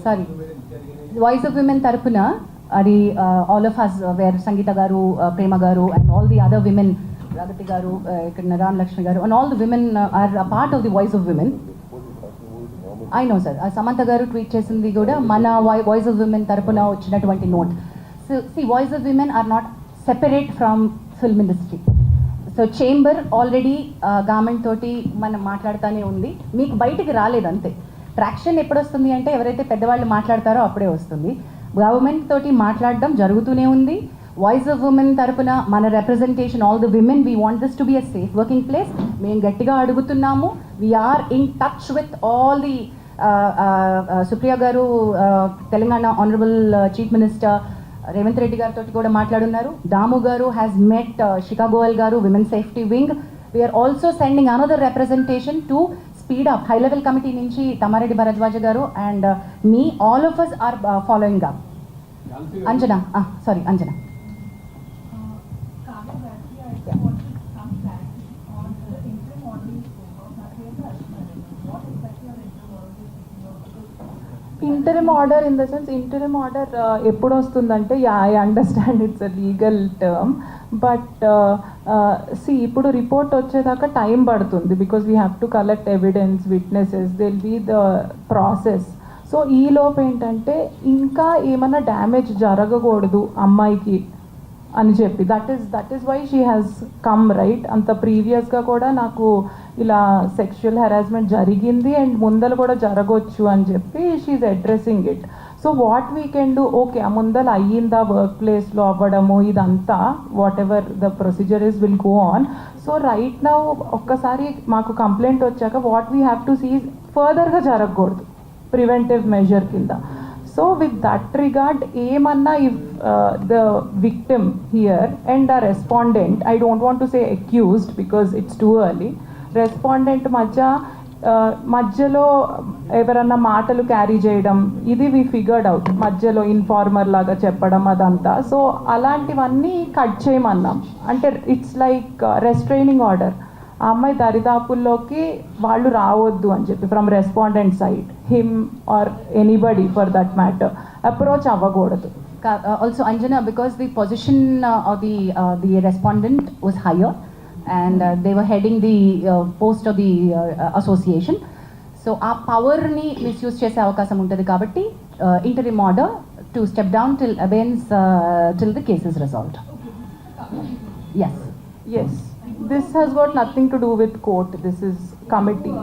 Sorry, voice of women తరపున అది all of us were Sangeetha garu, Prema garu and all the other women, Pragathi garu, ఇక్కడ Ram Lakshmi garu and all the women are a part of the voice of women. I know sir, Samantha garu tweet చేసింది కూడా మన voice of women తరపున వచ్చినటువంటి note. So see, voice of women are not separate from film industry. So chamber already government తోటి మనం మాట్లాడుతూనే ఉంది, మీకు బయటికి రాలేదు అంతే. ట్రాక్షన్ ఎప్పుడు వస్తుంది అంటే ఎవరైతే పెద్దవాళ్ళు మాట్లాడతారో అప్పుడే వస్తుంది. గవర్నమెంట్ తోటి మాట్లాడడం జరుగుతూనే ఉంది. వాయిస్ ఆఫ్ ఉమెన్ తరపున మన representation, all the women, we want this to be a safe working place. మేము గట్టిగా అడుగుతున్నాము. We are in touch with all the Supriya garu, Telangana honourable chief minister Revanth Reddy గారితో కూడా మాట్లాడున్నారు. Damu garu has met Shikha Goyal garu, women safety wing. We are also sending another representation to speed up. High level committee నుంచి Tammareddy Bharadwaja garu and me, all of us are following up. Anjana, sorry Anjana. Interim order in the sense, interim order ఎప్పుడు వస్తుందంటే, I understand it's a legal term, but see ఇప్పుడు report వచ్చేదాకా time పడుతుంది because we have to collect evidence, witnesses, it'll be the process. So ఈ లోపు ఏంటంటే ఇంకా ఏమైనా డ్యామేజ్ జరగకూడదు అమ్మాయికి అని చెప్పి, that is why she has come, right. అంత ప్రీవియస్గా కూడా నాకు ఇలా సెక్షువల్ హెరాస్మెంట్ జరిగింది అండ్ ముందర కూడా జరగవచ్చు అని చెప్పి she's addressing it. So what we can do, okay ఆ ముందర అయ్యిందా వర్క్ ప్లేస్లో అవ్వడము ఇదంతా, whatever the procedure is will go on. So right now ఒక్కసారి మాకు కంప్లైంట్ వచ్చాక what we have to see ఫర్దర్గా జరగకూడదు, ప్రివెంటివ్ మెజర్ కింద. So with that regard, ఏమన్నా if the victim here and a respondent, I don't want to say accused because it's too early, respondent మధ్యలో ఎవరన్నా మాటలు క్యారీ చేయడం, ఇది వి ఫిగర్డ్ అవుట్, మధ్యలో ఇన్ఫార్మర్ లాగా చెప్పడం అదంతా. సో అలాంటివన్నీ కట్ చేయమన్నాం. అంటే ఇట్స్ లైక్ రెస్ట్రైనింగ్ ఆర్డర్. ఆ అమ్మాయి దరిదాపుల్లోకి వాళ్ళు రావద్దు అని చెప్పి from respondent side, him or anybody for that matter approach అవ్వకూడదు. Also Anjana, because the position of the respondent was higher and they were heading the post of the association, so ఆ power ని misuse చేసే అవకాశం ఉంటుంది కాబట్టి interim order to step down till abeyance till the case is resolved. Yes, this has got nothing to do with court, this is committee.